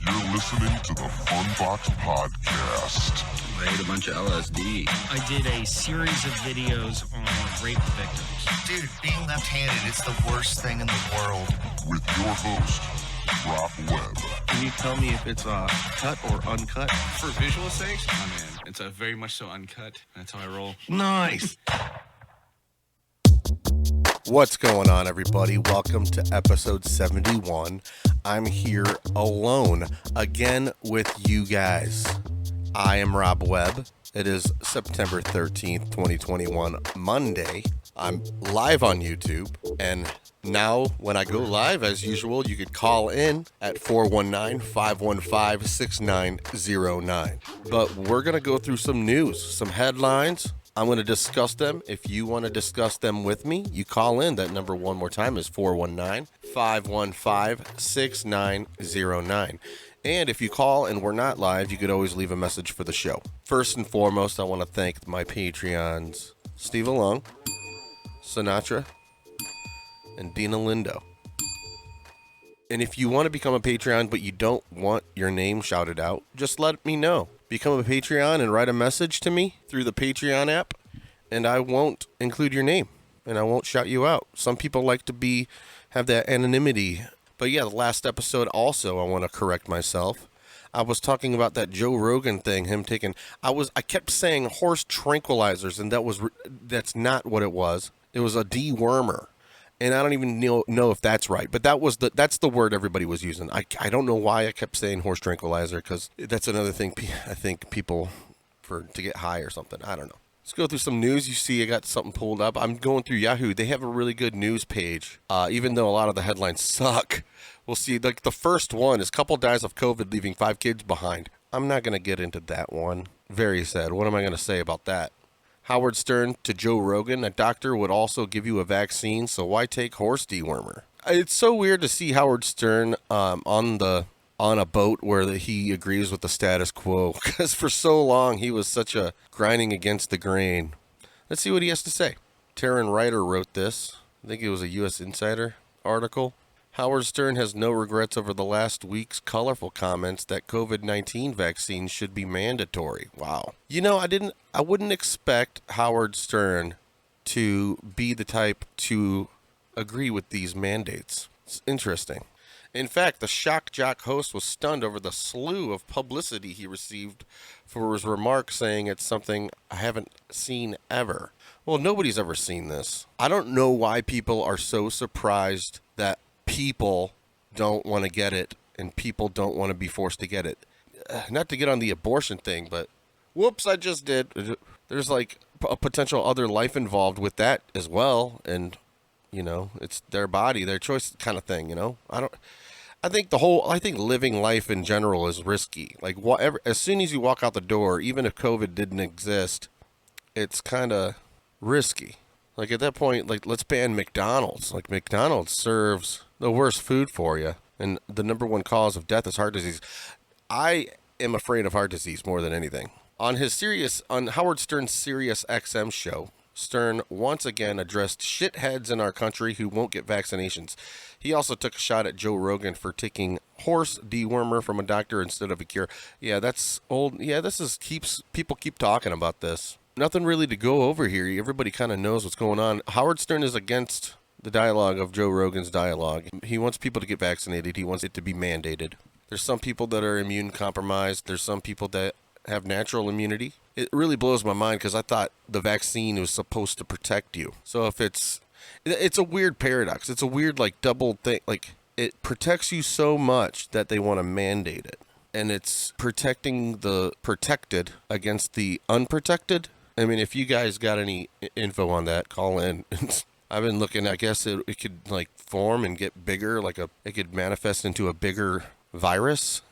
You're listening to the Funbox Podcast. I ate a bunch of LSD. I did a series of videos on rape victims. Dude, being left-handed is the worst thing in the world. With your host, Rob Webb. Can you tell me if it's cut or uncut? For visual sakes, oh man, it's a very much so uncut. That's how I roll. Nice. What's going on, everybody? Welcome to episode 71. I'm here alone again with you guys. I am Rob Webb. It is September 13th, 2021, Monday. I'm live on YouTube, and now when I go live, as usual, you could call in at 419-515-6909. But we're going to go through some news, some headlines. I'm going to discuss them. If you want to discuss them with me, you call in. That number one more time is 419-515-6909. And if you call and we're not live, you could always leave a message for the show. First and foremost, I want to thank my Patreons, Steve Along, Sinatra, and Dina Lindo. And if you want to become a Patreon but you don't want your name shouted out, just let me know. Become a Patreon and write a message to me through the Patreon app, and I won't include your name, and I won't shout you out. Some people like to have that anonymity. But yeah, the last episode also, I want to correct myself. I was talking about that Joe Rogan thing, him taking, I kept saying horse tranquilizers, and that's not what it was. It was a dewormer. And I don't even know if that's right, but that's the word everybody was using. I don't know why I kept saying horse tranquilizer, because that's another thing I think people to get high or something. I don't know. Let's go through some news. You see I got something pulled up. I'm going through Yahoo. They have a really good news page, even though a lot of the headlines suck. We'll see. Like the first one is couple dies of COVID leaving 5 kids behind. I'm not going to get into that one. Very sad. What am I going to say about that? Howard Stern to Joe Rogan, a doctor would also give you a vaccine, so why take horse dewormer? It's so weird to see Howard Stern on a boat where he agrees with the status quo, because for so long he was such a grinding against the grain. Let's see what he has to say. Taryn Ryder wrote this. I think it was a U.S. Insider article. Howard Stern has no regrets over the last week's colorful comments that COVID-19 vaccines should be mandatory. Wow. You know, I wouldn't expect Howard Stern to be the type to agree with these mandates. It's interesting. In fact, the shock jock host was stunned over the slew of publicity he received for his remarks, saying it's something I haven't seen ever. Well, nobody's ever seen this. I don't know why people are so surprised that people don't want to get it and people don't want to be forced to get it. Not to get on the abortion thing, but whoops, I just did. There's like a potential other life involved with that as well, and you know, it's their body, their choice kind of thing, you know. I think living life in general is risky. Like as soon as you walk out the door, even if COVID didn't exist, it's kind of risky. Like at that point, like let's ban McDonald's. Like McDonald's serves the worst food for you, and the number one cause of death is heart disease. I am afraid of heart disease more than anything. On Howard Stern's Sirius XM show, Stern once again addressed shitheads in our country who won't get vaccinations. He also took a shot at Joe Rogan for taking horse dewormer from a doctor instead of a cure. Yeah, that's old. Yeah, people keep talking about this. Nothing really to go over here. Everybody kind of knows what's going on. Howard Stern is against the dialogue of Joe Rogan's dialogue. He wants people to get vaccinated. He wants it to be mandated. There's some people that are immune compromised. There's some people that have natural immunity. It really blows my mind because I thought the vaccine was supposed to protect you. So if it's a weird paradox. It's a weird like double thing. Like it protects you so much that they want to mandate it. And it's protecting the protected against the unprotected. I mean, if you guys got any info on that, call in. I've been looking. I guess it could like form and get bigger. It could manifest into a bigger virus.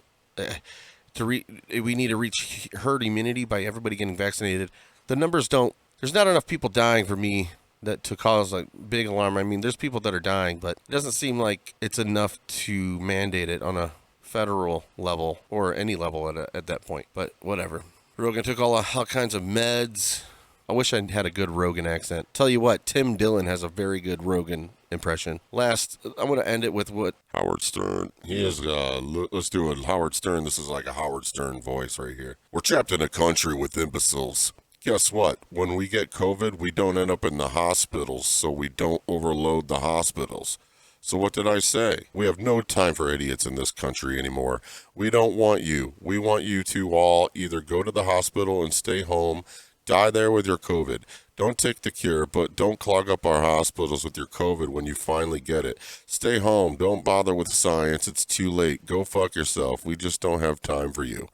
We need to reach herd immunity by everybody getting vaccinated. The numbers don't. There's not enough people dying for me to cause like big alarm. I mean, there's people that are dying, but it doesn't seem like it's enough to mandate it on a federal level or any level at that point. But whatever. Rogan took all kinds of meds. I wish I had a good Rogan accent. Tell you what, Tim Dillon has a very good Rogan impression. Last, I'm going to end it with what Howard Stern. He is, let's do it. Howard Stern. This is like a Howard Stern voice right here. We're trapped in a country with imbeciles. Guess what? When we get COVID, we don't end up in the hospitals, so we don't overload the hospitals. So what did I say? We have no time for idiots in this country anymore. We don't want you. We want you to all either go to the hospital and stay home, die there with your COVID. Don't take the cure, but don't clog up our hospitals with your COVID when you finally get it. Stay home. Don't bother with science. It's too late. Go fuck yourself. We just don't have time for you.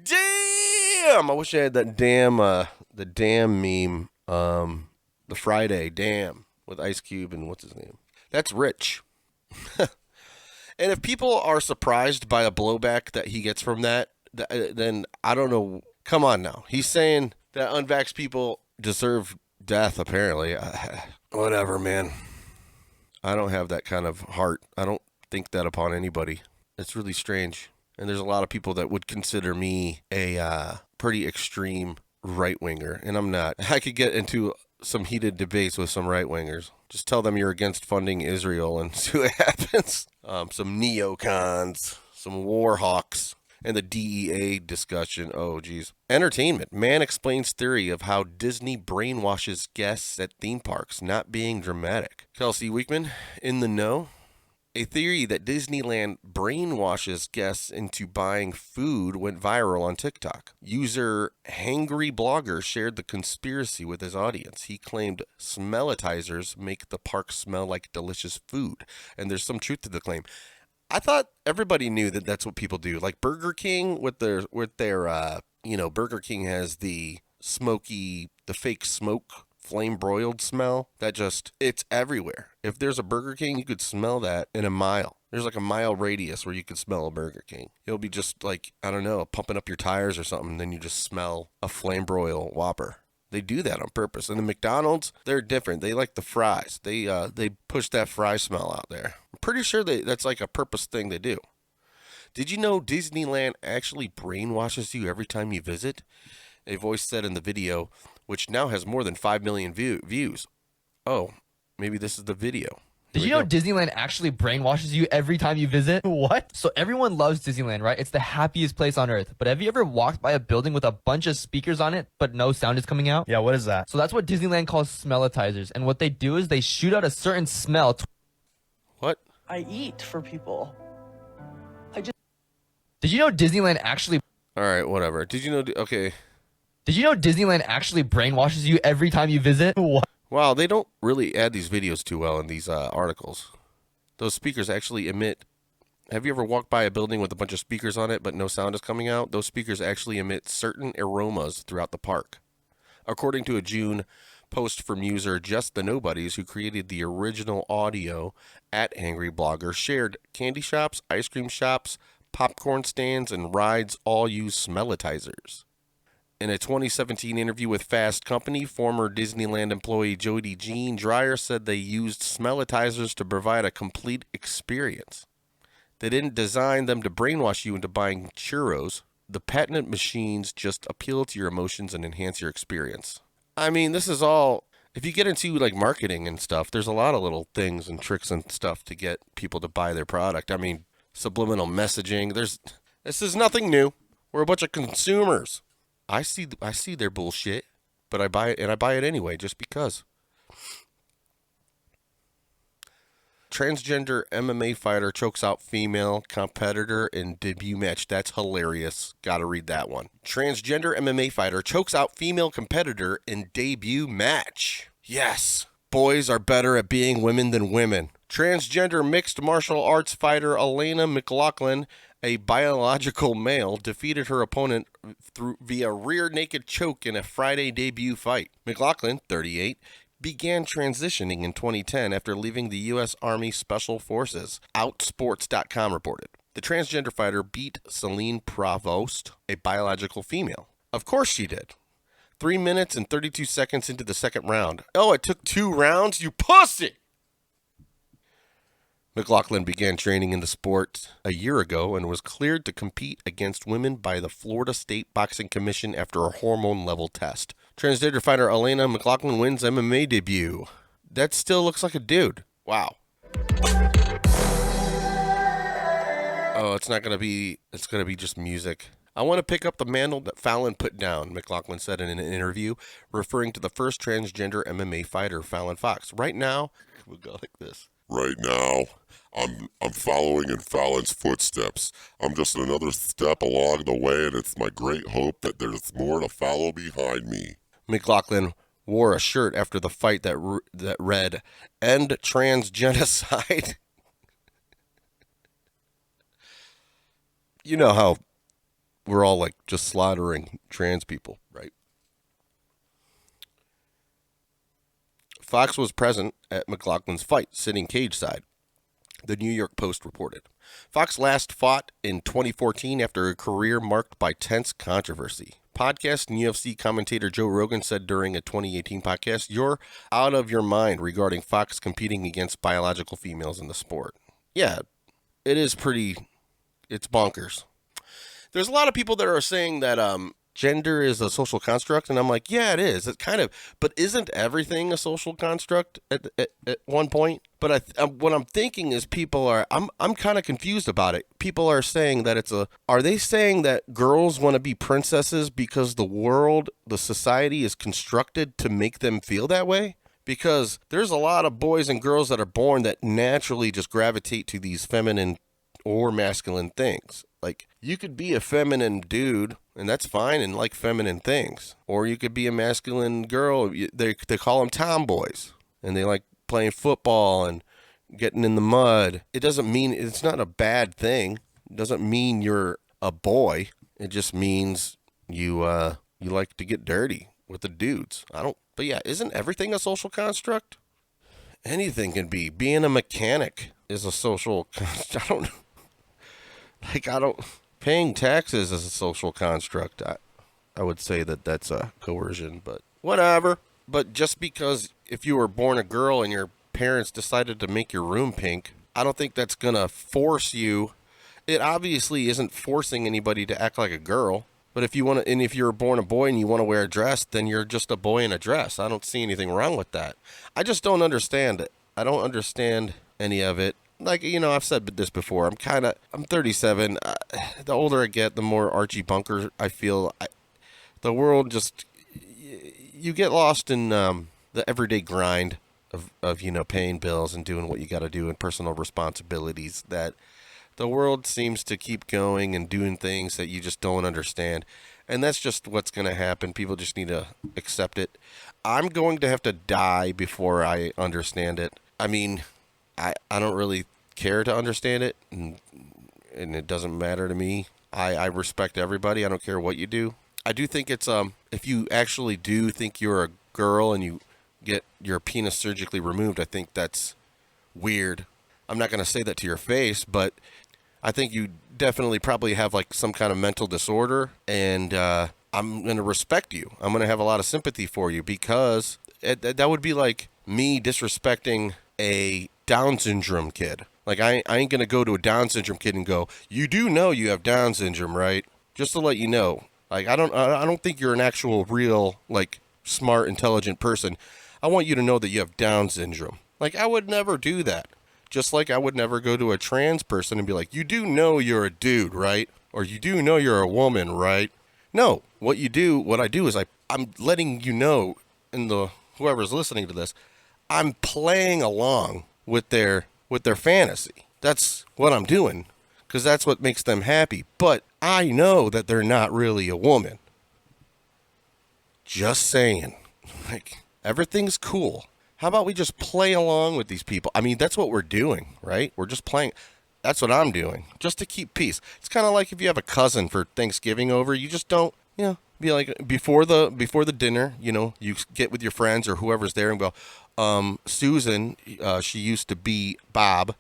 damn. I wish I had that damn the damn meme. The Friday damn with Ice Cube and what's his name? That's Rich. And if people are surprised by a blowback that he gets from that, then I don't know. Come on now. He's saying that unvaxxed people deserve death, apparently. Whatever, man. I don't have that kind of heart. I don't think that upon anybody. It's really strange. And there's a lot of people that would consider me a pretty extreme right-winger, and I'm not. I could get into some heated debates with some right-wingers. Just tell them you're against funding Israel and see what happens. Some neocons, some war hawks, and the DEA discussion. Oh, geez. Entertainment. Man explains theory of how Disney brainwashes guests at theme parks, not being dramatic. Kelsey Weekman, in the know. A theory that Disneyland brainwashes guests into buying food went viral on TikTok. User Hangry Blogger shared the conspiracy with his audience. He claimed smellitizers make the park smell like delicious food, and there's some truth to the claim. I thought everybody knew that that's what people do. Like Burger King with their Burger King has the fake smoke, flame broiled smell that it's everywhere. If there's a Burger King, you could smell that in a mile. There's like a mile radius where you could smell a Burger King. It'll be just like, I don't know, pumping up your tires or something, and then you just smell a flame broil Whopper. They do that on purpose. And the McDonald's, they're different. They like the fries. They push that fry smell out there. I'm pretty sure that's like a purpose thing they do. Did you know Disneyland actually brainwashes you every time you visit? A voice said in the video, which now has more than 5 million views. Oh, maybe this is the video. Did you know Disneyland actually brainwashes you every time you visit? What? So everyone loves Disneyland, right? It's the happiest place on earth. But have you ever walked by a building with a bunch of speakers on it, but no sound is coming out? Yeah, what is that? So that's what Disneyland calls smellitizers. And what they do is they shoot out a certain smell. What? I eat for people. Did you know Disneyland actually... All right, whatever. Did you know... Okay. Did you know Disneyland actually brainwashes you every time you visit? What? Wow, they don't really add these videos too well in these articles. Those speakers actually emit... Have you ever walked by a building with a bunch of speakers on it, but no sound is coming out? Those speakers actually emit certain aromas throughout the park. According to a June post from user Just the Nobodies, who created the original audio at Angry Blogger, shared candy shops, ice cream shops, popcorn stands, and rides all use smellitizers. In a 2017 interview with Fast Company, former Disneyland employee Jody Jean Dreyer said they used smellitizers to provide a complete experience. They didn't design them to brainwash you into buying churros. The patented machines just appeal to your emotions and enhance your experience. I mean, this is all... If you get into like marketing and stuff, there's a lot of little things and tricks and stuff to get people to buy their product. I mean, subliminal messaging. This is nothing new. We're a bunch of consumers. I see their bullshit, but I buy it, and I buy it anyway just because. Transgender MMA fighter chokes out female competitor in debut match. That's hilarious. Gotta read that one. Transgender MMA fighter chokes out female competitor in debut match. Yes. Boys are better at being women than women. Transgender mixed martial arts fighter Elena McLaughlin, a biological male, defeated her opponent via rear naked choke in a Friday debut fight. McLaughlin, 38, began transitioning in 2010 after leaving the U.S. Army Special Forces, Outsports.com reported. The transgender fighter beat Celine Provost, a biological female. Of course she did. 3 minutes and 32 seconds into the second round. Oh, it took 2 rounds? You pussy! McLaughlin began training in the sport a year ago and was cleared to compete against women by the Florida State Boxing Commission after a hormone level test. Transgender fighter Elena McLaughlin wins MMA debut. That still looks like a dude. Wow. Oh, it's not going to be, it's going to be just music. I want to pick up the mantle that Fallon put down, McLaughlin said in an interview, referring to the first transgender MMA fighter, Fallon Fox. Right now, we'll go like this. Right now, I'm following in Fallon's footsteps. I'm just another step along the way, and it's my great hope that there's more to follow behind me. McLaughlin wore a shirt after the fight that read, "End transgenocide." You know how we're all like just slaughtering trans people, right? Fox was present at McLaughlin's fight, sitting cage side, the New York Post reported. Fox last fought in 2014 after a career marked by tense controversy. Podcast and UFC commentator Joe Rogan said during a 2018 podcast, "You're out of your mind regarding Fox competing against biological females in the sport." Yeah, it is it's bonkers. There's a lot of people that are saying that gender is a social construct, and I'm like, yeah, it is. It kind of, but isn't everything a social construct at one point? But what I'm thinking is I'm kind of confused about it. People are saying that are they saying that girls want to be princesses because the society is constructed to make them feel that way? Because there's a lot of boys and girls that are born that naturally just gravitate to these feminine or masculine things. Like, you could be a feminine dude, and that's fine, and like feminine things. Or you could be a masculine girl. They call them tomboys, and they like playing football and getting in the mud. It doesn't mean, it's not a bad thing. It doesn't mean you're a boy. It just means you like to get dirty with the dudes. But yeah, isn't everything a social construct? Anything can be. Being a mechanic is a social construct. Paying taxes is a social construct. I would say that's a coercion, but whatever. But just because if you were born a girl and your parents decided to make your room pink, I don't think that's going to force you. It obviously isn't forcing anybody to act like a girl. But if you want to, and if you're born a boy and you want to wear a dress, then you're just a boy in a dress. I don't see anything wrong with that. I just don't understand it. I don't understand any of it. Like, I've said this before. I'm 37. The older I get, the more Archie Bunker I feel. The world just, you get lost in the everyday grind of paying bills and doing what you got to do and personal responsibilities, that the world seems to keep going and doing things that you just don't understand. And that's just what's going to happen. People just need to accept it. I'm going to have to die before I understand it. I mean, I don't really care to understand it, and it doesn't matter to me. I respect everybody. I don't care what you do. I do think it's if you actually do think you're a girl and you get your penis surgically removed, I think that's weird. I'm not going to say that to your face, but I think you definitely probably have like some kind of mental disorder, and I'm going to respect you. I'm going to have a lot of sympathy for you, because that would be like me disrespecting a Down syndrome kid. Like, I ain't gonna go to a Down syndrome kid and go, "You do know you have Down syndrome, right?" Just to let you know. Like, I don't think you're an actual real, like, smart, intelligent person. I want you to know that you have Down syndrome. Like, I would never do that. Just like I would never go to a trans person and be like, "You do know you're a dude, right?" Or "You do know you're a woman, right?" No. What I do is I'm letting you know, and whoever's listening to this, I'm playing along with their fantasy. That's what I'm doing, because that's what makes them happy. But I know that they're not really a woman. Just saying. Like, everything's cool. How about we just play along with these people? I mean, that's what we're doing, right? We're just playing. That's what I'm doing, just to keep peace. It's kind of like if you have a cousin for Thanksgiving over, you just don't, be like, before the dinner, you get with your friends or whoever's there and go, Susan, she used to be Bob.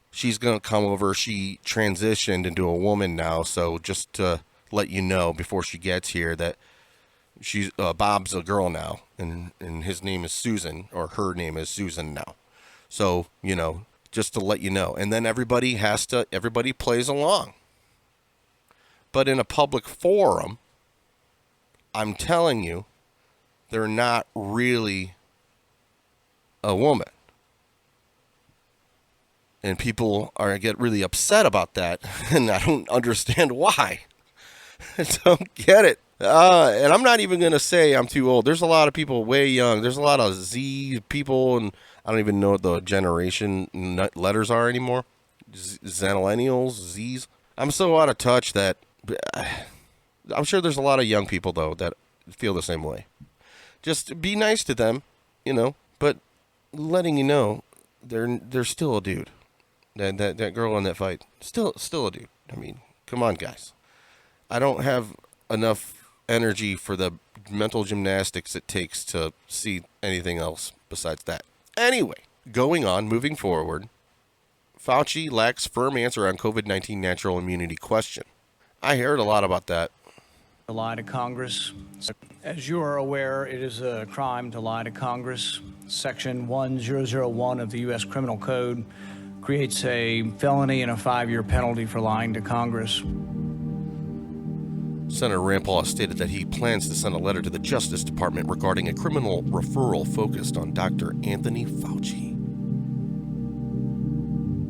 She's going to come over. She transitioned into a woman now. So just to let you know before she gets here that she's Bob's a girl now, and his name is Susan, or her name is Susan now. So, just to let you know. And then everybody plays along. But in a public forum, I'm telling you they're not really a woman. And people get really upset about that, and I don't understand why. I don't get it. And I'm not even going to say I'm too old. There's a lot of people way young. There's a lot of Z people, and I don't even know what the generation letters are anymore. Zennials, Zs. I'm so out of touch that I'm sure there's a lot of young people, though, that feel the same way. Just be nice to them, but letting you know they're still a dude. That girl in that fight, still a dude. I mean, come on, guys. I don't have enough energy for the mental gymnastics it takes to see anything else besides that. Anyway, moving forward, Fauci lacks firm answer on COVID-19 natural immunity question. I heard a lot about that. To lie to Congress. As you are aware, it is a crime to lie to Congress. Section 1001 of the U.S. Criminal Code creates a felony and a 5-year penalty for lying to Congress. Senator Rand Paul has stated that he plans to send a letter to the Justice Department regarding a criminal referral focused on Dr. Anthony Fauci.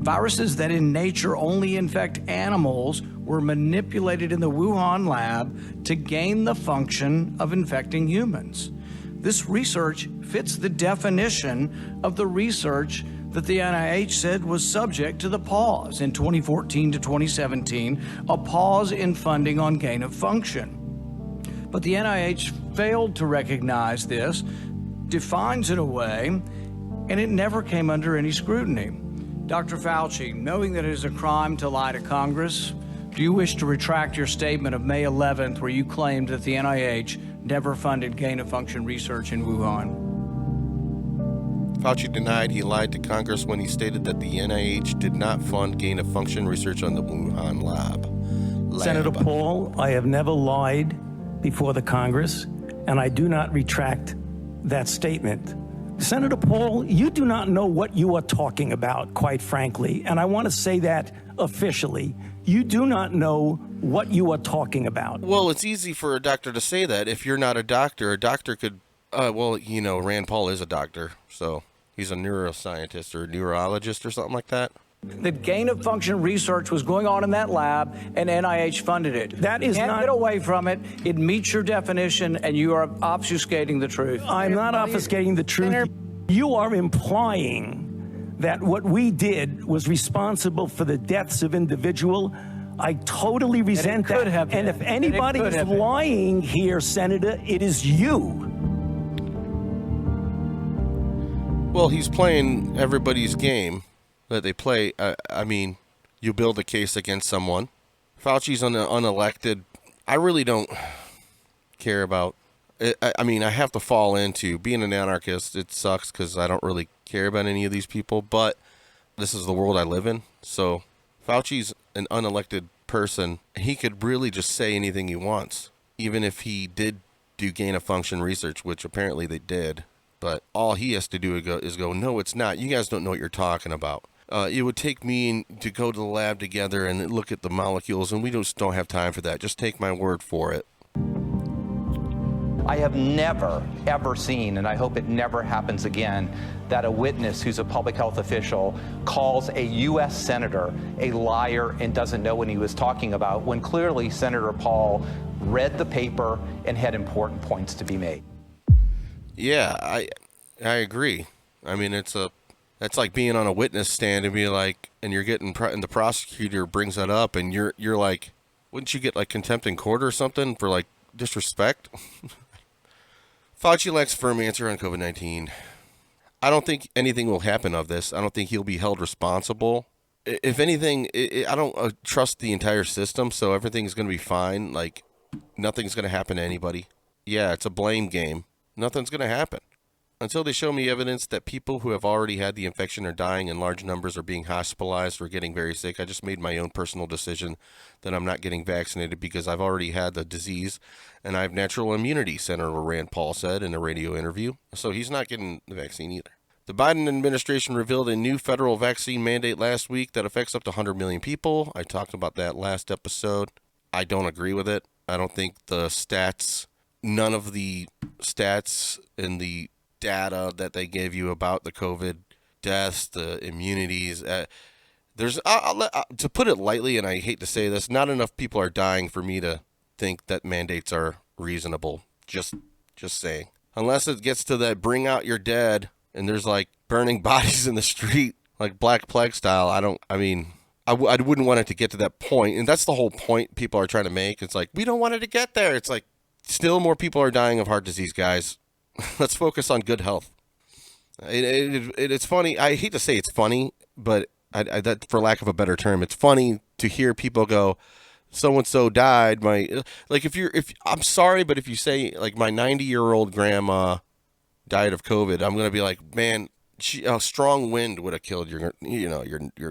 Viruses that in nature only infect animals were manipulated in the Wuhan lab to gain the function of infecting humans. This research fits the definition of the research that the NIH said was subject to the pause in 2014 to 2017, a pause in funding on gain of function. But the NIH failed to recognize this, defines it away, and it never came under any scrutiny. Dr. Fauci, knowing that it is a crime to lie to Congress, do you wish to retract your statement of May 11th where you claimed that the NIH never funded gain-of-function research in Wuhan? Fauci denied he lied to Congress when he stated that the NIH did not fund gain-of-function research on the Wuhan lab. Senator Paul, I have never lied before the Congress, and I do not retract that statement. Senator Paul, you do not know what you are talking about, quite frankly, and I want to say that officially. You do not know what you are talking about. Well, it's easy for a doctor to say that. If you're not a doctor could, Rand Paul is a doctor, so he's a neuroscientist or a neurologist or something like that. That gain-of-function research was going on in that lab, and NIH funded it. That is Can't not... get away from it. It meets your definition, and you are obfuscating the truth. I'm not obfuscating the truth. You are implying that what we did was responsible for the deaths of individual. I totally resent that. And if anybody is lying here, Senator, it is you. Well, he's playing everybody's game that they play. I mean, you build a case against someone. Fauci's unelected. I really don't care about it. I mean, I have to fall into being an anarchist. It sucks because I don't really care about any of these people, but this is the world I live in. So Fauci's an unelected person. He could really just say anything he wants, even if he did do gain-of-function research, which apparently they did. But all he has to do is go, no, it's not. You guys don't know what you're talking about. It would take me to go to the lab together and look at the molecules, and we just don't have time for that. Just take my word for it. I have never, ever seen, and I hope it never happens again, that a witness who's a public health official calls a U.S. senator a liar and doesn't know what he was talking about, when clearly Senator Paul read the paper and had important points to be made. Yeah, I agree. I mean, that's like being on a witness stand and be like, and you're getting, and the prosecutor brings that up, and you're like, wouldn't you get like contempt in court or something for like disrespect? Fauci lacks firm answer on COVID-19. I don't think anything will happen of this. I don't think he'll be held responsible. If anything, I don't trust the entire system, so everything's going to be fine. Like, nothing's going to happen to anybody. Yeah, it's a blame game. Nothing's going to happen. Until they show me evidence that people who have already had the infection are dying in large numbers or being hospitalized or getting very sick, I just made my own personal decision that I'm not getting vaccinated because I've already had the disease and I have natural immunity, Senator Rand Paul said in a radio interview. So he's not getting the vaccine either. The Biden administration revealed a new federal vaccine mandate last week that affects up to 100 million people. I talked about that last episode. I don't agree with it. I don't think the stats none of the stats and the data that they gave you about the COVID deaths, the immunities, there's to put it lightly, and I hate to say this, not enough people are dying for me to think that mandates are reasonable. Just saying. Unless it gets to that bring out your dead and there's like burning bodies in the street, like Black Plague style. I wouldn't want it to get to that point. And that's the whole point people are trying to make. It's like, we don't want it to get there. It's like, still more people are dying of heart disease, guys. Let's focus on good health. It's funny. I hate to say it's funny, but that, for lack of a better term, it's funny to hear people go, so-and-so died. I'm sorry, but if you say like my 90-year-old grandma died of COVID, I'm going to be like, man, a strong wind would have killed your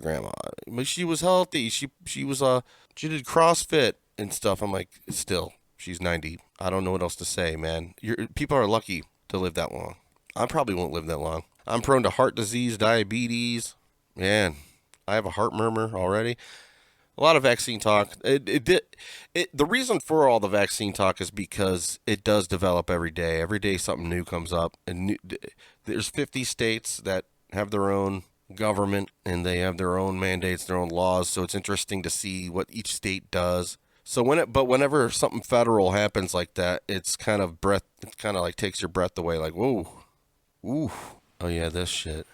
grandma. But she was healthy. She did CrossFit and stuff. I'm like, still, she's 90. I don't know what else to say, man. People are lucky to live that long. I probably won't live that long. I'm prone to heart disease, diabetes. Man, I have a heart murmur already. A lot of vaccine talk. The reason for all the vaccine talk is because it does develop every day. Every day something new comes up. And there's 50 states that have their own government, and they have their own mandates, their own laws. So it's interesting to see what each state does. So whenever something federal happens like that, it's kind of like takes your breath away. Like, whoa, ooh, oh yeah, this shit.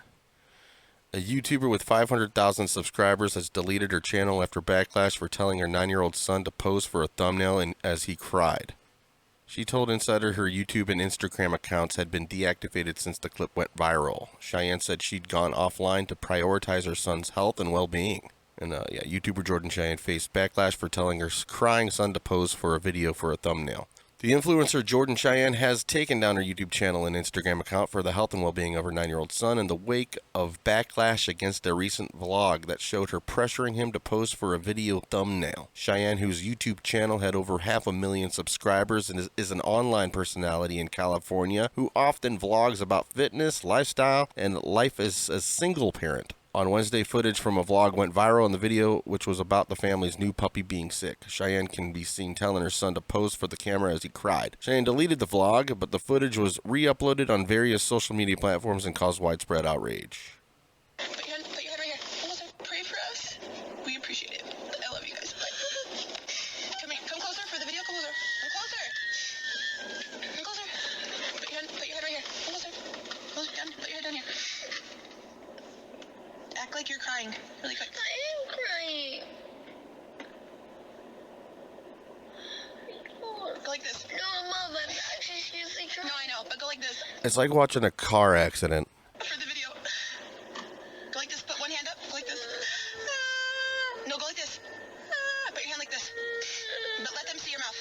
A YouTuber with 500,000 subscribers has deleted her channel after backlash for telling her 9-year-old son to pose for a thumbnail as he cried. She told Insider her YouTube and Instagram accounts had been deactivated since the clip went viral. Cheyenne said she'd gone offline to prioritize her son's health and well-being. And YouTuber Jordan Cheyenne faced backlash for telling her crying son to pose for a video for a thumbnail. The influencer Jordan Cheyenne has taken down her YouTube channel and Instagram account for the health and well-being of her 9-year-old son in the wake of backlash against a recent vlog that showed her pressuring him to pose for a video thumbnail. Cheyenne, whose YouTube channel had over 500,000 subscribers and is an online personality in California who often vlogs about fitness, lifestyle, and life as a single parent. On Wednesday, footage from a vlog went viral in the video, which was about the family's new puppy being sick. Cheyenne can be seen telling her son to pose for the camera as he cried. Cheyenne deleted the vlog, but the footage was re-uploaded on various social media platforms and caused widespread outrage. Put your head right here. Pray for us. We appreciate it. I love you guys. Come here. Come closer for the video. Come closer. Come closer. Come closer. Put your head right here. Come closer. Closer down. Put your head down here. Act like you're crying really quick. I am crying. Go like this. No, Mom, I'm actually seriously crying. No, I know, but go like this. It's like watching a car accident. For the video. Go like this. Put one hand up. Go like this. No, go like this. Put your hand like this. But let them see your mouth.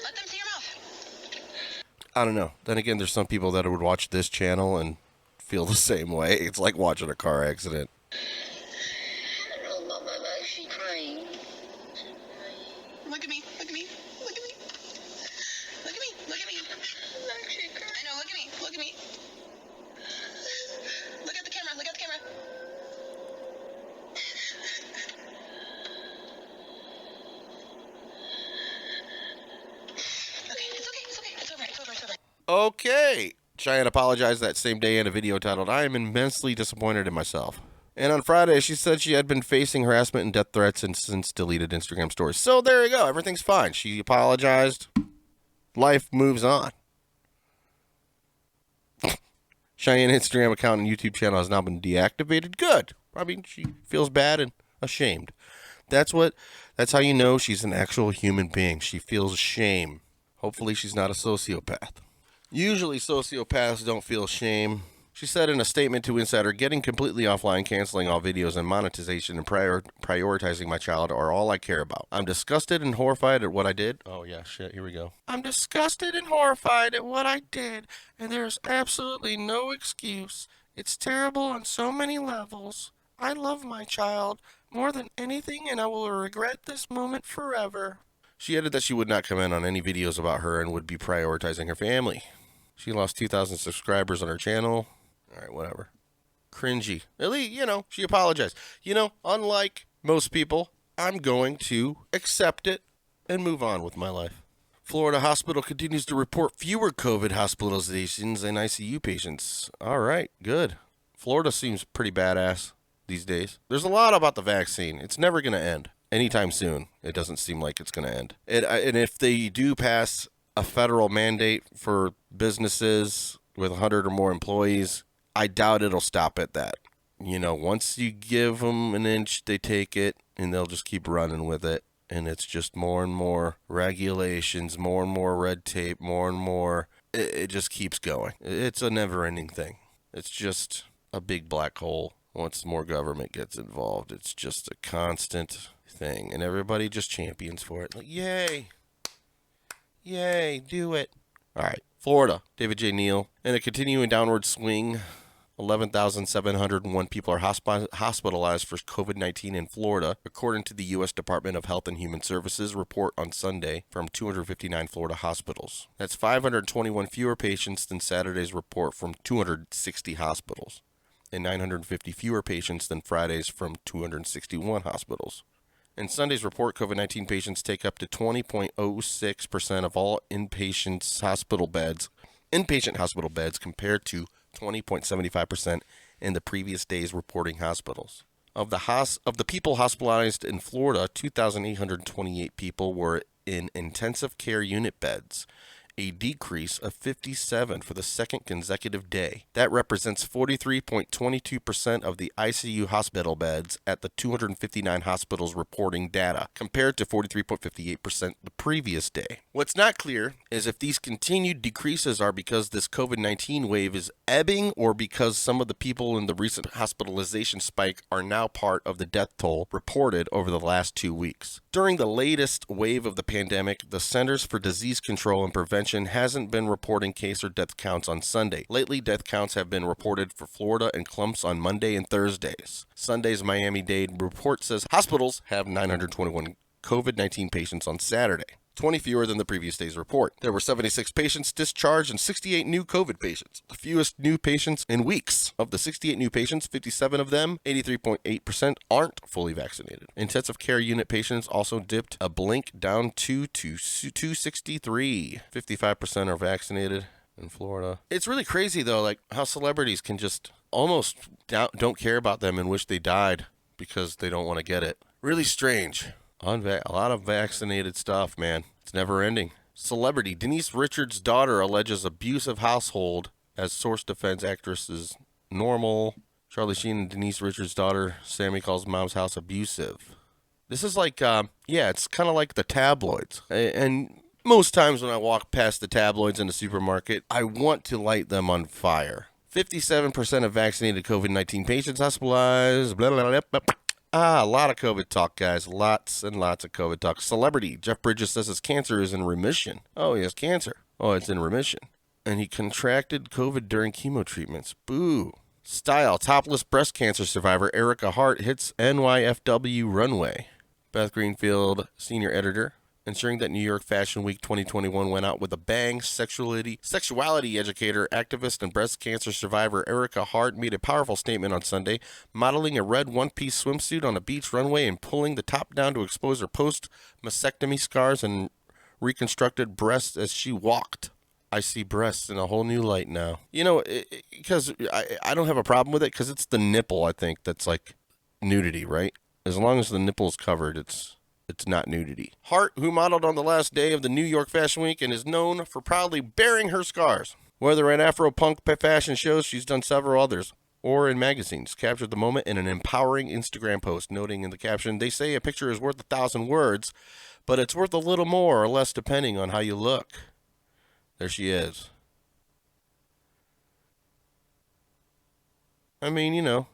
Let them see your mouth. I don't know. Then again, there's some people that would watch this channel and feel the same way. It's like watching a car accident. No, Mom, I'm actually crying. Look at me. Look at me. Look at me. Look at me. Look at me. I'm actually crying. I know. Look at me. Look at me. Look at the camera. Look at the camera. Okay. It's okay. It's okay. It's over. It's over. It's over. Okay. Cheyenne apologized that same day in a video titled, "I am immensely disappointed in myself." And on Friday, she said she had been facing harassment and death threats and since deleted Instagram stories. So there you go. Everything's fine. She apologized. Life moves on. Cheyenne's Instagram account and YouTube channel has now been deactivated. Good. I mean, she feels bad and ashamed. That's how you know she's an actual human being. She feels shame. Hopefully she's not a sociopath. Usually sociopaths don't feel shame. She said in a statement to Insider, "Getting completely offline, canceling all videos, and monetization and prioritizing my child are all I care about. I'm disgusted and horrified at what I did." Oh yeah, shit, here we go. "I'm disgusted and horrified at what I did, and there's absolutely no excuse. It's terrible on so many levels. I love my child more than anything, and I will regret this moment forever." She added that she would not comment on any videos about her and would be prioritizing her family. She lost 2,000 subscribers on her channel. All right, whatever. Cringy. At least, she apologized. Unlike most people, I'm going to accept it and move on with my life. Florida hospital continues to report fewer COVID hospitalizations and ICU patients. All right, good. Florida seems pretty badass these days. There's a lot about the vaccine. It's never going to end anytime soon. It doesn't seem like it's going to end. And if they do pass a federal mandate for businesses with 100 or more employees, I doubt it'll stop at that. You know, once you give them an inch, they take it, and they'll just keep running with it. And it's just more and more regulations, more and more red tape, more and more. It just keeps going. It's a never-ending thing. It's just a big black hole. Once more government gets involved, it's just a constant thing. And everybody just champions for it. Like, yay. Yay, do it. All right, Florida, David J. Neal. In a continuing downward swing, 11,701 people are hospitalized for COVID-19 in Florida, according to the U.S. Department of Health and Human Services report on Sunday from 259 Florida hospitals. That's 521 fewer patients than Saturday's report from 260 hospitals, and 950 fewer patients than Friday's from 261 hospitals. In Sunday's report, COVID-19 patients take up to 20.06% of all inpatient hospital beds compared to 20.75% in the previous day's reporting hospitals. Of the people hospitalized in Florida, 2,828 people were in intensive care unit beds, a decrease of 57 for the second consecutive day. That represents 43.22% of the ICU hospital beds at the 259 hospitals reporting data, compared to 43.58% the previous day. What's not clear is if these continued decreases are because this COVID-19 wave is ebbing or because some of the people in the recent hospitalization spike are now part of the death toll reported over the last 2 weeks. During the latest wave of the pandemic, the Centers for Disease Control and Prevention hasn't been reporting case or death counts on Sunday. Lately, death counts have been reported for Florida and clumps on Monday and Thursdays. Sunday's Miami-Dade report says hospitals have 921 COVID-19 patients on Saturday, 20 fewer than the previous day's report. There were 76 patients discharged and 68 new COVID patients, the fewest new patients in weeks. Of the 68 new patients, 57 of them, 83.8%, aren't fully vaccinated. Intensive care unit patients also dipped a blink down to 263. 55% are vaccinated in Florida. It's really crazy, though, like how celebrities can just almost don't care about them and wish they died because they don't want to get it. Really strange. A lot of vaccinated stuff, man. It's never ending. Celebrity. Denise Richards' daughter alleges abusive household as source defends actresses normal. Charlie Sheen and Denise Richards' daughter, Sammy, calls mom's house abusive. This is like, it's kind of like the tabloids. And most times when I walk past the tabloids in the supermarket, I want to light them on fire. 57% of vaccinated COVID-19 patients hospitalized. Blah, blah, blah, blah. A lot of COVID talk, guys. Lots and lots of COVID talk. Celebrity. Jeff Bridges says his cancer is in remission. Oh, he has cancer. Oh, it's in remission. And he contracted COVID during chemo treatments. Boo. Style. Topless breast cancer survivor Erica Hart hits Nyfw Runway. Beth Greenfield, senior editor. Ensuring that New York Fashion Week 2021 went out with a bang, sexuality educator, activist, and breast cancer survivor Erica Hart made a powerful statement on Sunday, modeling a red one-piece swimsuit on a beach runway and pulling the top down to expose her post-mastectomy scars and reconstructed breasts as she walked. I see breasts in a whole new light now. You know, because I don't have a problem with it because it's the nipple, I think, that's like nudity, right? As long as the nipple is covered, it's not nudity. Hart, who modeled on the last day of the New York Fashion Week and is known for proudly bearing her scars. Whether at Afro-punk fashion shows, she's done several others, or in magazines, captured the moment in an empowering Instagram post, noting in the caption, "They say a picture is worth 1,000 words, but it's worth a little more or less depending on how you look." There she is. I mean, you know.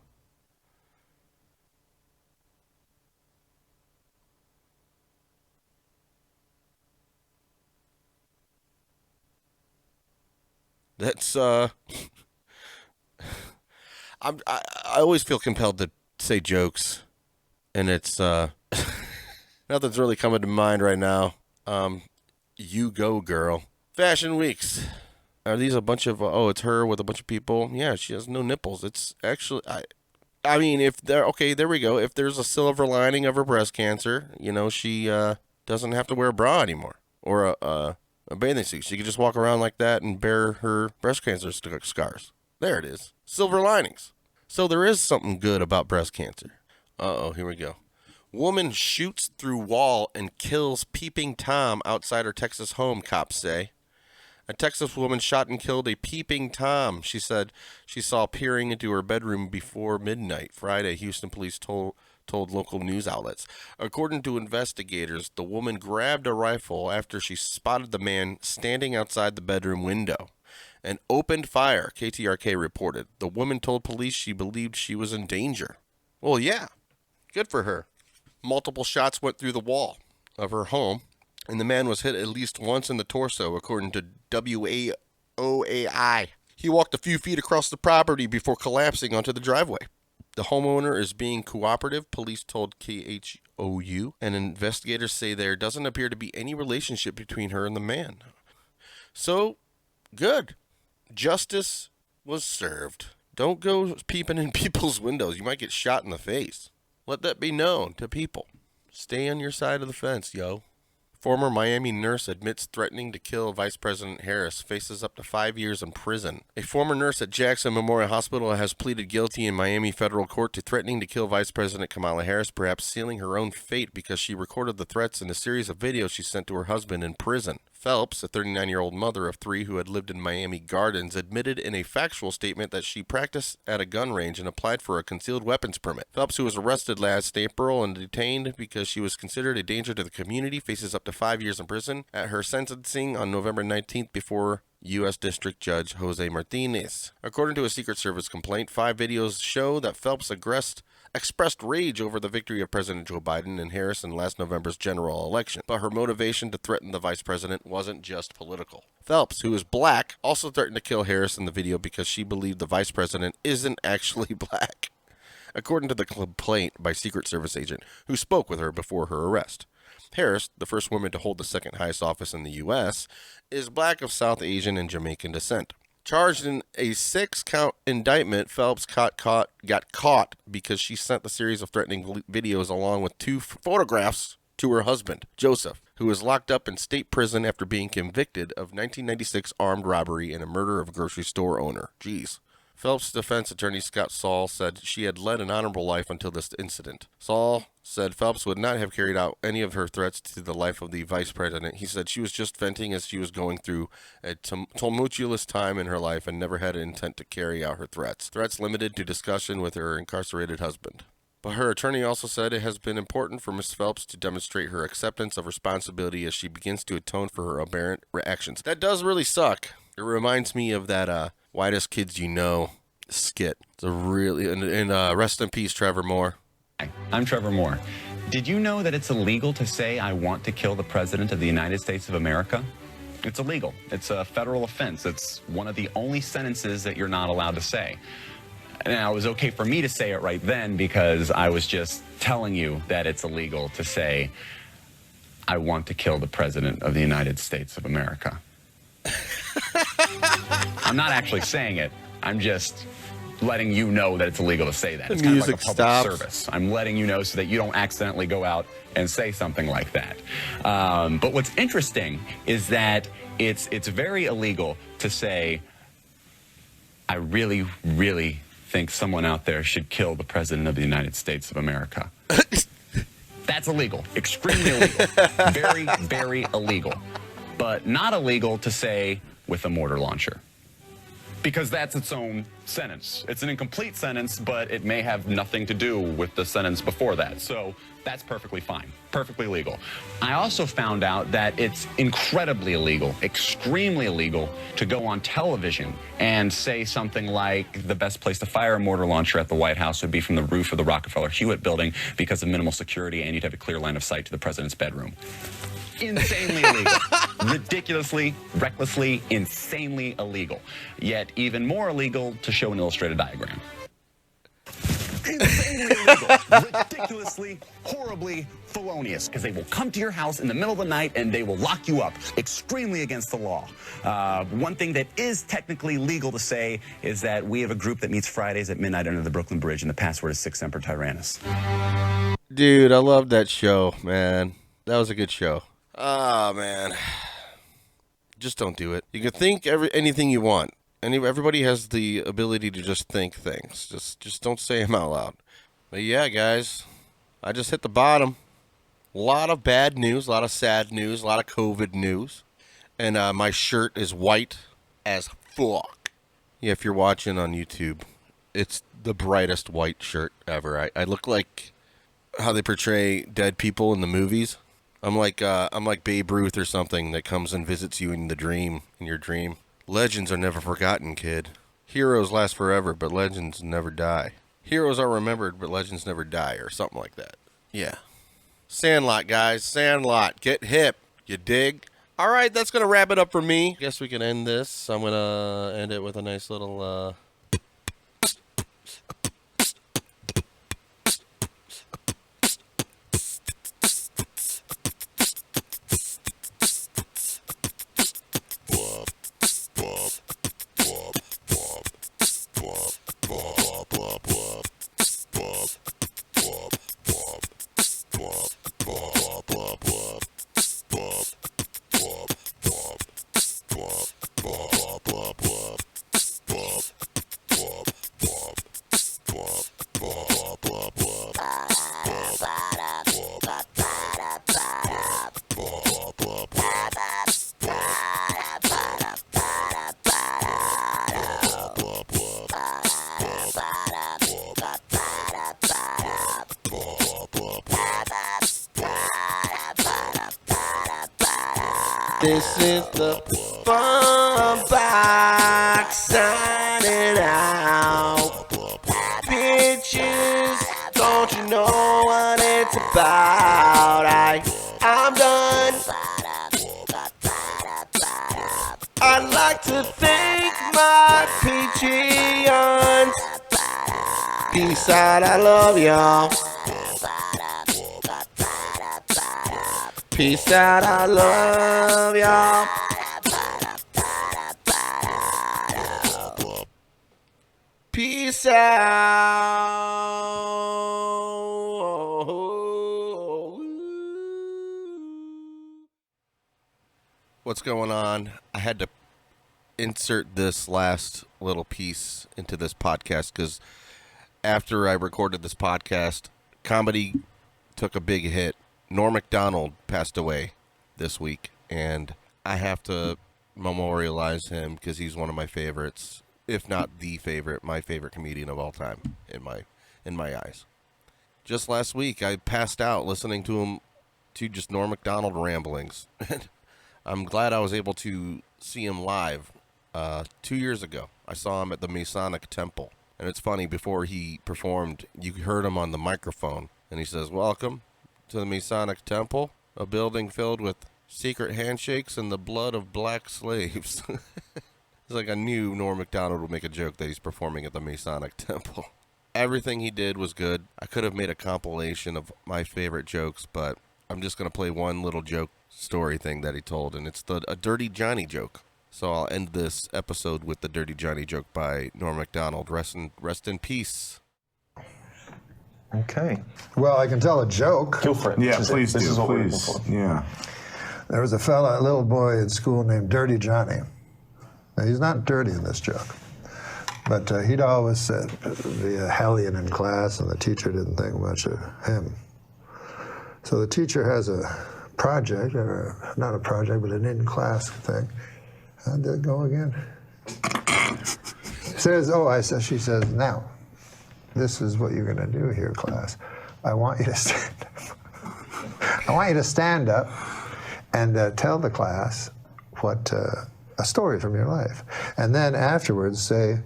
That's I always feel compelled to say jokes, and it's nothing's really coming to mind right now. You go, girl. Fashion weeks. Are these a bunch of it's her with a bunch of people? Yeah, she has no nipples. It's actually I mean, if there okay, there we go. If there's a silver lining of her breast cancer, you know, she doesn't have to wear a bra anymore or A bathing suit. She could just walk around like that and bear her breast cancer scars. There it is. Silver linings. So there is something good about breast cancer. Uh-oh, here we go. Woman shoots through wall and kills Peeping Tom outside her Texas home, cops say. A Texas woman shot and killed a Peeping Tom, she said she saw peering into her bedroom before midnight Friday, Houston police told local news outlets. According to investigators, the woman grabbed a rifle after she spotted the man standing outside the bedroom window and opened fire, KTRK reported. The woman told police she believed she was in danger. Well, yeah, good for her. Multiple shots went through the wall of her home, and the man was hit at least once in the torso, according to WAOAI. He walked a few feet across the property before collapsing onto the driveway. The homeowner is being cooperative, police told KHOU, and investigators say there doesn't appear to be any relationship between her and the man. So, good. Justice was served. Don't go peeping in people's windows. You might get shot in the face. Let that be known to people. Stay on your side of the fence, yo. Former Miami nurse admits threatening to kill Vice President Harris, faces up to 5 years in prison. A former nurse at Jackson Memorial Hospital has pleaded guilty in Miami federal court to threatening to kill Vice President Kamala Harris, perhaps sealing her own fate because she recorded the threats in a series of videos she sent to her husband in prison. Phelps, a 39-year-old mother of 3 who had lived in Miami Gardens, admitted in a factual statement that she practiced at a gun range and applied for a concealed weapons permit. Phelps, who was arrested last April and detained because she was considered a danger to the community, faces up to 5 years in prison at her sentencing on November 19th before U.S. District Judge Jose Martinez. According to a Secret Service complaint, 5 videos show that Phelps expressed rage over the victory of President Joe Biden and Harris in last November's general election. But her motivation to threaten the vice president wasn't just political. Phelps, who is black, also threatened to kill Harris in the video because she believed the vice president isn't actually black, according to the complaint by Secret Service agent who spoke with her before her arrest. Harris, the first woman to hold the second highest office in the U.S., is black of South Asian and Jamaican descent. Charged in a 6-count indictment, Phelps got caught because she sent the series of threatening videos along with 2 photographs to her husband, Joseph, who was locked up in state prison after being convicted of 1996 armed robbery and a murder of a grocery store owner. Jeez. Phelps' defense attorney Scott Saul said she had led an honorable life until this incident. Saul said Phelps would not have carried out any of her threats to the life of the vice president. He said she was just venting as she was going through a tumultuous time in her life and never had an intent to carry out her threats. Threats limited to discussion with her incarcerated husband. But her attorney also said it has been important for Ms. Phelps to demonstrate her acceptance of responsibility as she begins to atone for her aberrant actions. That does really suck. It reminds me of that Whitest Kids You Know skit. It's a really, and rest in peace, Trevor Moore. Hi, I'm Trevor Moore. Did you know that it's illegal to say I want to kill the President of the United States of America? It's illegal. It's a federal offense. It's one of the only sentences that you're not allowed to say. Now, it was okay for me to say it right then because I was just telling you that it's illegal to say I want to kill the President of the United States of America. I'm not actually saying it. I'm just letting you know that it's illegal to say that. It's kind of like a public service. I'm letting you know so that you don't accidentally go out and say something like that. But what's interesting is that it's very illegal to say, I really, really think someone out there should kill the President of the United States of America. That's illegal. Extremely illegal. Very, very illegal. But not illegal to say with a mortar launcher. Because that's its own sentence. It's an incomplete sentence, but it may have nothing to do with the sentence before that. So that's perfectly fine, perfectly legal. I also found out that it's incredibly illegal, extremely illegal, to go on television and say something like the best place to fire a mortar launcher at the White House would be from the roof of the Rockefeller Hewitt building because of minimal security and you'd have a clear line of sight to the president's bedroom. Insanely illegal. Ridiculously, recklessly, insanely illegal. Yet even more illegal to show an illustrated diagram. Insanely illegal. Ridiculously, horribly felonious, because they will come to your house in the middle of the night and they will lock you up. Extremely against the law. One thing that is technically legal to say is that we have a group that meets Fridays at midnight under the Brooklyn Bridge, and the password is Sic Semper Tyrannis. Dude, I love that show, man. That was a good show. Oh, man. Just don't do it. You can think anything you want. Everybody has the ability to just think things. Just don't say them out loud. But yeah, guys, I just hit the bottom. A lot of bad news, a lot of sad news, a lot of COVID news. And my shirt is white as fuck. Yeah, if you're watching on YouTube, it's the brightest white shirt ever. I look like how they portray dead people in the movies. I'm like Babe Ruth or something that comes and visits you in your dream. Legends are never forgotten, kid. Heroes last forever, but legends never die. Heroes are remembered, but legends never die, or something like that. Yeah. Sandlot, guys. Sandlot. Get hip. You dig? All right, that's going to wrap it up for me. Guess we can end this. I'm going to end it with a nice little... This is the fun box signing out. Bitches, don't you know what it's about? I'm done. I'd like to thank my Patreons. Peace out, I love y'all. Peace out, I love y'all. Peace out. What's going on? I had to insert this last little piece into this podcast because after I recorded this podcast, comedy took a big hit. Norm Macdonald passed away this week, and I have to memorialize him because he's one of my favorites, if not the favorite, my favorite comedian of all time in my eyes. Just last week, I passed out listening to just Norm Macdonald ramblings. I'm glad I was able to see him live 2 years ago. I saw him at the Masonic Temple, and it's funny, before he performed, you heard him on the microphone, and he says, "Welcome to the Masonic Temple, a building filled with secret handshakes and the blood of black slaves." It's like I knew Norm Macdonald would make a joke that he's performing at the Masonic Temple. Everything he did was good. I could have made a compilation of my favorite jokes, but I'm just going to play one little joke story thing that he told, and it's a Dirty Johnny joke. So I'll end this episode with the Dirty Johnny joke by Norm Macdonald. Rest in peace. Okay. Well, I can tell a joke. Go for it. Yeah, please do. Please. Yeah. There was a little boy in school named Dirty Johnny. Now, he's not dirty in this joke, but he'd always be a hellion in class, and the teacher didn't think much of him. So the teacher has a project, or not a project, but an in-class thing. How'd that go again? She says, "Now, this is what you're going to do here, class. I want you to stand up. I want you to stand up and tell the class what a story from your life. And then afterwards say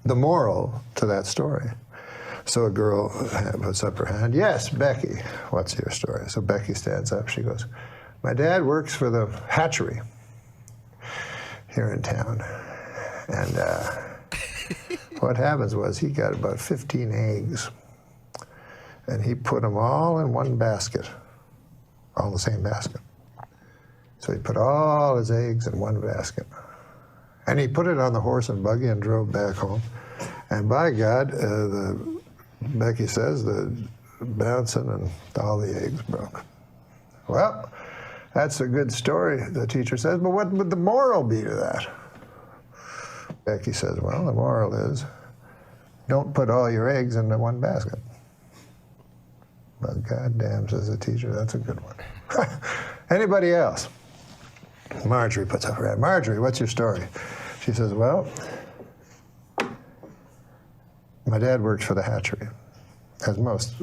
the moral to that story." So a girl puts up her hand. "Yes, Becky, what's your story?" So Becky stands up. She goes, "My dad works for the hatchery here in town. And what happens was he got about 15 eggs, and he put them all in one basket, all in the same basket. So he put all his eggs in one basket. And he put it on the horse and buggy and drove back home. And by God, Becky says, the bouncing and all the eggs broke. Well, That's a good story, the teacher says, but what would the moral be to that? Becky says, well, the moral is, don't put all your eggs into one basket. But goddamn, says the teacher, that's a good one. Anybody else? Marjorie puts up her hand. Marjorie, what's your story? She says, well, my dad worked for the hatchery, as most,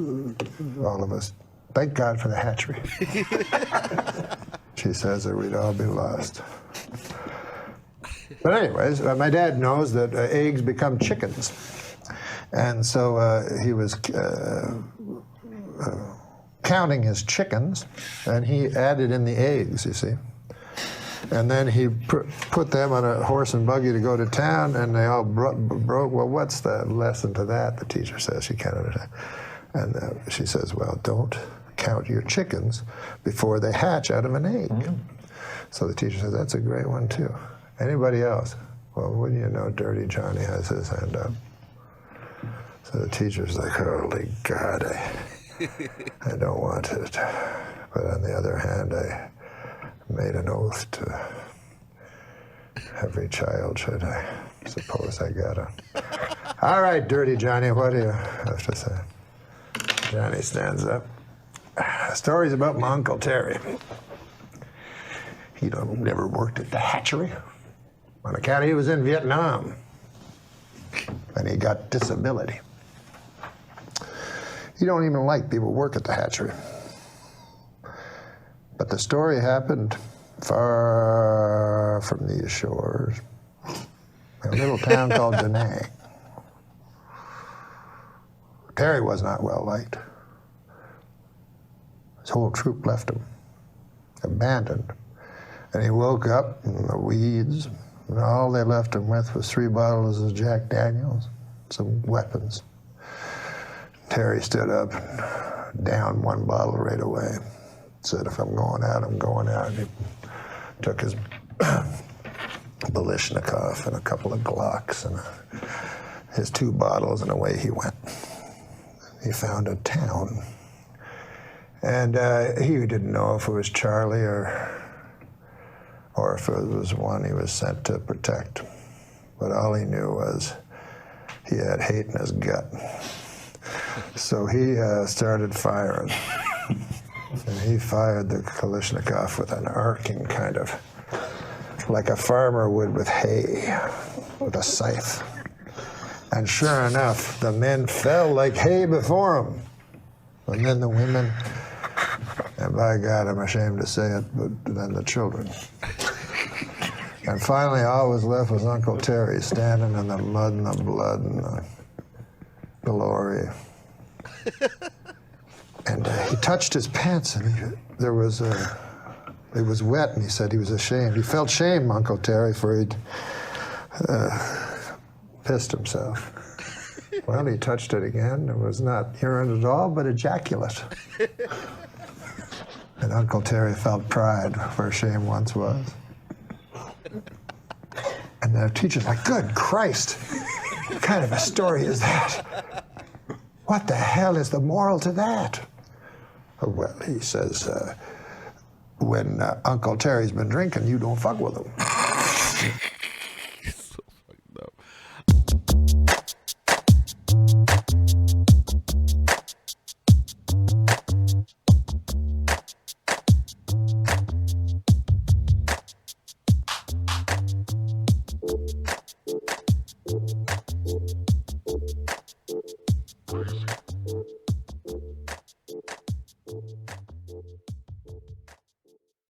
all of us. Thank God for the hatchery. She says, or we'd all be lost. But anyways, my dad knows that eggs become chickens. And so he was counting his chickens, and he added in the eggs, you see. And then he put them on a horse and buggy to go to town, and they all broke. Well, what's the lesson to that? The teacher says. She can't understand. And she says, well, don't count your chickens before they hatch out of an egg. So the teacher says, that's a great one, too. Anybody else? Well, wouldn't you know, Dirty Johnny has his hand up. So the teacher's like, holy God, I don't want it. But on the other hand, I made an oath to every child, should I suppose I gotta. All right, Dirty Johnny, what do you have to say? Johnny stands up. The story's about my Uncle Terry. He never worked at the hatchery on account he was in Vietnam, and he got disability. He don't even like people work at the hatchery. But the story happened far from these shores, in a little town called Da Nang. Terry was not well liked. His whole troop left him, abandoned. And he woke up in the weeds, and all they left him with was 3 bottles of Jack Daniels, some weapons. Terry stood up and downed 1 bottle right away. Said, if I'm going out, I'm going out. And he took his Balishnikov and a couple of Glocks and his 2 bottles, and away he went. He found a town. And he didn't know if it was Charlie or if it was one he was sent to protect. But all he knew was he had hate in his gut. So he started firing. And he fired the Kalashnikov with an arcing kind of, like a farmer would with hay, with a scythe. And sure enough, the men fell like hay before him. And then the women, and by God, I'm ashamed to say it, but then the children. And finally, all was left was Uncle Terry standing in the mud and the blood and the glory. And he touched his pants, and it was wet, and he said he was ashamed. He felt shame, Uncle Terry, for he'd pissed himself. Well, he touched it again. It was not urine at all, but ejaculate. And Uncle Terry felt pride where shame once was. And the teacher's like, good Christ, what kind of a story is that? What the hell is the moral to that? Well, he says, when Uncle Terry's been drinking, you don't fuck with him.